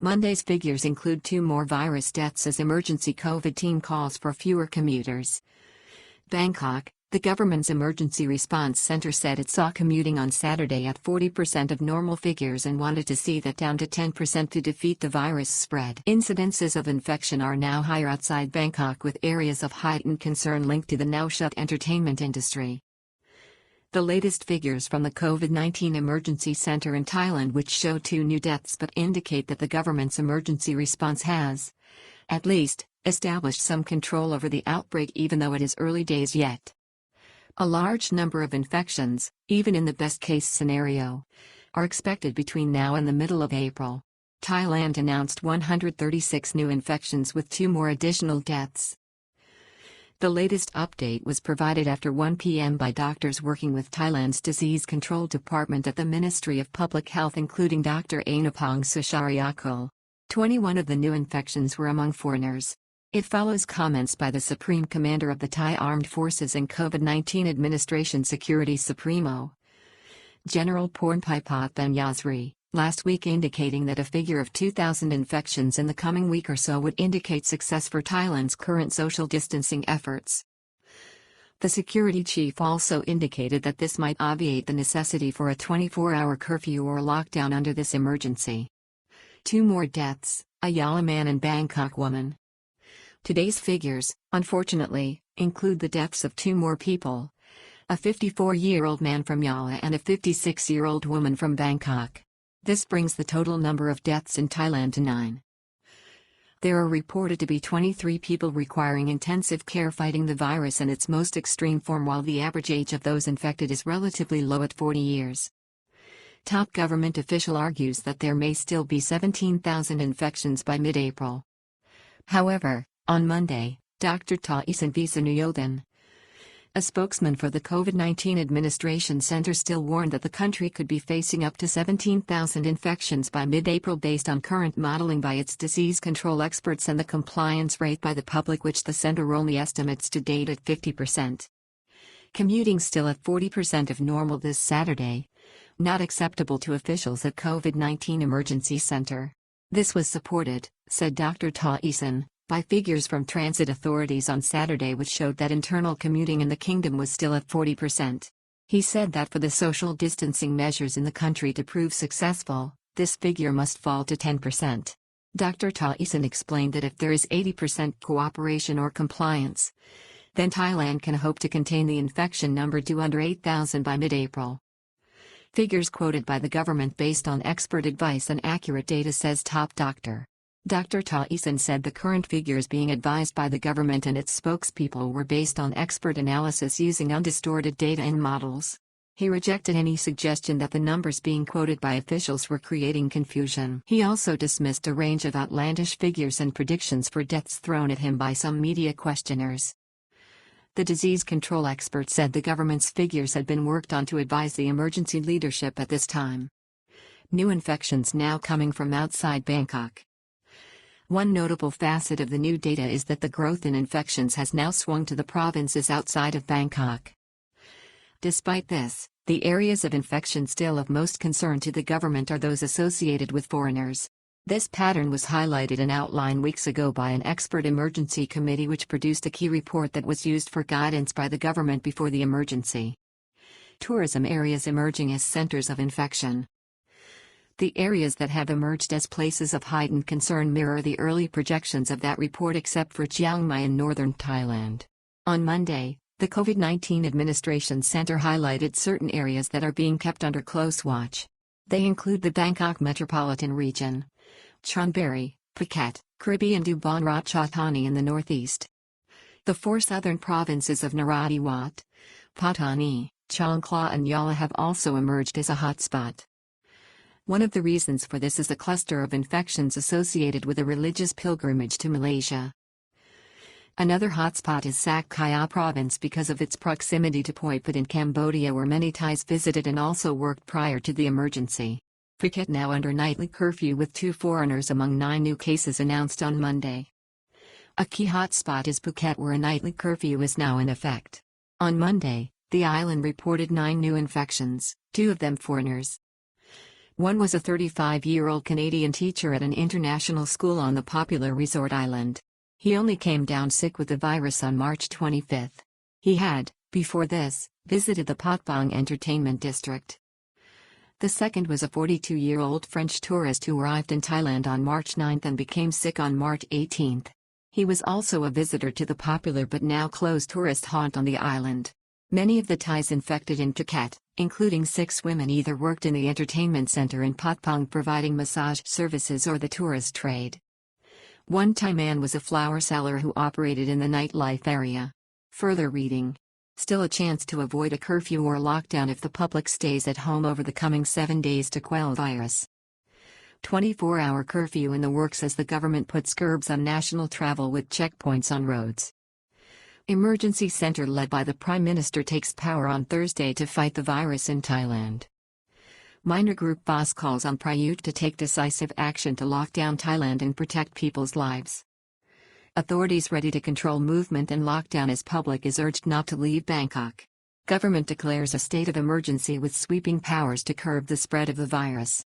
Monday's figures include 2 more virus deaths as emergency COVID team calls for fewer commuters. Bangkok, the government's emergency response center said it saw commuting on Saturday at 40% of normal figures and wanted to see that down to 10% to defeat the virus spread. Incidences of infection are now higher outside Bangkok, with areas of heightened concern linked to the now-shut entertainment industry. The latest figures from the COVID-19 Emergency Center in Thailand, which show 2 new deaths but indicate that the government's emergency response has, at least, established some control over the outbreak, even though it is early days yet. A large number of infections, even in the best-case scenario, are expected between now and the middle of April. Thailand announced 136 new infections with 2 more additional deaths. The latest update was provided after 1 p.m. by doctors working with Thailand's Disease Control Department at the Ministry of Public Health, including Dr. Anupong Sushariakul. 21 of the new infections were among foreigners. It follows comments by the Supreme Commander of the Thai Armed Forces and COVID-19 Administration Security Supremo, General Pornpaipat Banyasri, last week, indicating that a figure of 2,000 infections in the coming week or so would indicate success for Thailand's current social distancing efforts. The security chief also indicated that this might obviate the necessity for a 24-hour curfew or lockdown under this emergency. 2 more deaths, a Yala man and Bangkok woman. Today's figures, unfortunately, include the deaths of 2 more people, a 54-year-old man from Yala and a 56-year-old woman from Bangkok. This brings the total number of deaths in Thailand to 9. There are reported to be 23 people requiring intensive care fighting the virus in its most extreme form, while the average age of those infected is relatively low at 40 years. Top government official argues that there may still be 17,000 infections by mid-April. However, on Monday, Dr. Taisan Visanuyothan, a spokesman for the COVID-19 Administration Center, still warned that the country could be facing up to 17,000 infections by mid-April based on current modeling by its disease control experts and the compliance rate by the public, which the center only estimates to date at 50%. Commuting still at 40% of normal this Saturday, not acceptable to officials at COVID-19 Emergency Center. This was supported, said Dr. Taisan, by figures from transit authorities on Saturday, which showed that internal commuting in the kingdom was still at 40%. He said that for the social distancing measures in the country to prove successful, this figure must fall to 10%. Dr. Taisan explained that if there is 80% cooperation or compliance, then Thailand can hope to contain the infection number to under 8,000 by mid-April. Figures quoted by the government based on expert advice and accurate data, says top doctor. Dr. Taisan said the current figures being advised by the government and its spokespeople were based on expert analysis using undistorted data and models. He rejected any suggestion that the numbers being quoted by officials were creating confusion. He also dismissed a range of outlandish figures and predictions for deaths thrown at him by some media questioners. The disease control expert said the government's figures had been worked on to advise the emergency leadership at this time. New infections now coming from outside Bangkok. One notable facet of the new data is that the growth in infections has now swung to the provinces outside of Bangkok. Despite this, the areas of infection still of most concern to the government are those associated with foreigners. This pattern was highlighted and outlined weeks ago by an expert emergency committee, which produced a key report that was used for guidance by the government before the emergency. Tourism areas emerging as centers of infection. The areas that have emerged as places of heightened concern mirror the early projections of that report, except for Chiang Mai in northern Thailand. On Monday, the COVID-19 Administration Center highlighted certain areas that are being kept under close watch. They include the Bangkok metropolitan region, Chonburi, Phuket, Krabi and Ubon Ratchathani in the northeast. The 4 southern provinces of Narathiwat, Pattani, Chongkla and Yala have also emerged as a hotspot. One of the reasons for this is a cluster of infections associated with a religious pilgrimage to Malaysia. Another hotspot is Sak Kaya province because of its proximity to Poi Phet in Cambodia, where many Thais visited and also worked prior to the emergency. Phuket now under nightly curfew with 2 foreigners among 9 new cases announced on Monday. A key hotspot is Phuket, where a nightly curfew is now in effect. On Monday, the island reported 9 new infections, 2 of them foreigners. One was a 35-year-old Canadian teacher at an international school on the popular resort island. He only came down sick with the virus on March 25. He had, before this, visited the Patpong entertainment district. The second was a 42-year-old French tourist who arrived in Thailand on March 9 and became sick on March 18. He was also a visitor to the popular but now closed tourist haunt on the island. Many of the Thais infected in Phuket, including 6 women, either worked in the entertainment center in Patpong providing massage services or the tourist trade. One Thai man was a flower seller who operated in the nightlife area. Further reading. Still a chance to avoid a curfew or lockdown if the public stays at home over the coming 7 days to quell virus. 24-hour curfew in the works as the government puts curbs on national travel with checkpoints on roads. Emergency center led by the Prime Minister takes power on Thursday to fight the virus in Thailand. Minor group boss calls on Prayut to take decisive action to lock down Thailand and protect people's lives. Authorities ready to control movement and lockdown as public is urged not to leave Bangkok. Government declares a state of emergency with sweeping powers to curb the spread of the virus.